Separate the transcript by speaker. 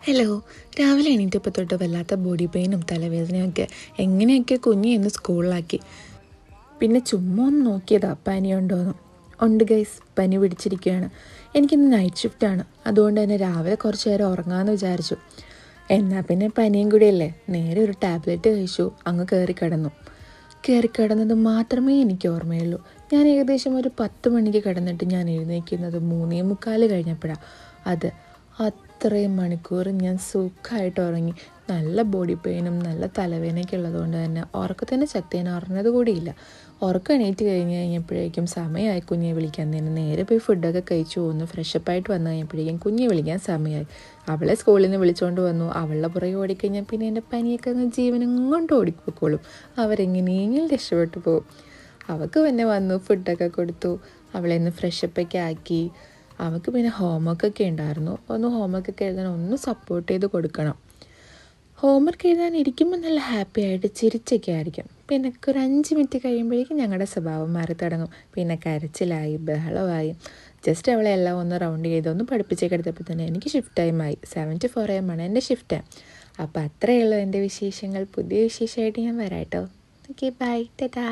Speaker 1: Hello. രാവിലെ എണീറ്റപ്പോൾ തൊട്ട് വല്ലാത്ത ബോഡി പെയിനും തലവേദനയൊക്കെ. എങ്ങനെയൊക്കെ കുഞ്ഞി എന്ന് സ്കൂളിലാക്കി. പിന്നെ ചുമ്മാ ഒന്ന് നോക്കിയതാ പനിയുണ്ടോയെന്ന്. ഉണ്ട് ഗൈസ്, പനി പിടിച്ചിരിക്കുകയാണ്. എനിക്കിന്ന് നൈറ്റ് ഷിഫ്റ്റാണ്. അതുകൊണ്ട് തന്നെ രാവിലെ കുറച്ച് നേരം ഉറങ്ങാമെന്ന് വിചാരിച്ചു. എന്നാൽ പിന്നെ പനിയും കൂടിയല്ലേ, നേരെ ഒരു ടാബ്ലറ്റ് കഴിച്ചു, അങ്ങ് കയറിക്കിടന്നത് മാത്രമേ എനിക്ക് ഓർമ്മയുള്ളൂ. ഞാൻ ഏകദേശം ഒരു 10 മണിക്ക് കിടന്നിട്ട് ഞാൻ എഴുന്നേൽക്കുന്നത് 3:45 കഴിഞ്ഞപ്പോഴാണ്. അത്രയും മണിക്കൂർ ഞാൻ സുഖമായിട്ട് ഉറങ്ങി. നല്ല ബോഡി പെയിനും നല്ല തലവേദനയൊക്കെ ഉള്ളതുകൊണ്ട് തന്നെ ഉറക്കത്തിൻ്റെ ശക്തി ഞാൻ അറിഞ്ഞത് കൂടിയില്ല. ഉറക്കം എണീറ്റ് കഴിഞ്ഞപ്പോഴേക്കും സമയമായി കുഞ്ഞെ വിളിക്കാൻ. തന്നെ നേരെ പോയി ഫുഡൊക്കെ കഴിച്ചു പോകുന്നു. ഫ്രഷപ്പായിട്ട് വന്നു കഴിഞ്ഞപ്പോഴേക്കും കുഞ്ഞെ വിളിക്കാൻ സമയമായി. അവളെ സ്കൂളിൽ നിന്ന് വിളിച്ചുകൊണ്ട് വന്നു. അവളുടെ പുറകെ ഓടിക്കഴിഞ്ഞാൽ പിന്നെ എൻ്റെ പനിയൊക്കെ ജീവനും കൊണ്ട് ഓടിപ്പോയിക്കോളും. അവരെങ്ങനെയെങ്കിലും രക്ഷപ്പെട്ടു പോകും. അവൾക്ക് പിന്നെ വന്നു, ഫുഡൊക്കെ കൊടുത്തു, അവളെ ഒന്ന് ഫ്രഷപ്പൊക്കെ ആക്കി. അവൾക്ക് പിന്നെ ഹോംവർക്കൊക്കെ ഉണ്ടായിരുന്നു. ഹോംവർക്കൊക്കെ എഴുതാൻ സപ്പോർട്ട് ചെയ്ത് കൊടുക്കണം. ഹോംവർക്ക് എഴുതാൻ ഇരിക്കുമ്പോൾ നല്ല ഹാപ്പി ആയിട്ട് ചിരിച്ചൊക്കെ ആയിരിക്കും. പിന്നെ ഒരു 5 മിനിറ്റ് കഴിയുമ്പോഴേക്കും ഞങ്ങളുടെ സ്വഭാവം മാറി തുടങ്ങും. പിന്നെ കരച്ചിലായി, ബഹളമായി. ജസ്റ്റ് അവളെ എല്ലാം ഒന്ന് റൗണ്ട് ചെയ്ത് പഠിപ്പിച്ചൊക്കെ എടുത്തപ്പോൾ തന്നെ എനിക്ക് ഷിഫ്റ്റ് ടൈമായി. 7 to 4 AM എൻ്റെ ഷിഫ്റ്റ് ടൈം. അപ്പോൾ അത്രയേ ഉള്ളൂ എൻ്റെ വിശേഷങ്ങൾ. പുതിയ വിശേഷമായിട്ട് ഞാൻ വരാം കേട്ടോ. Okay, bye, Tata.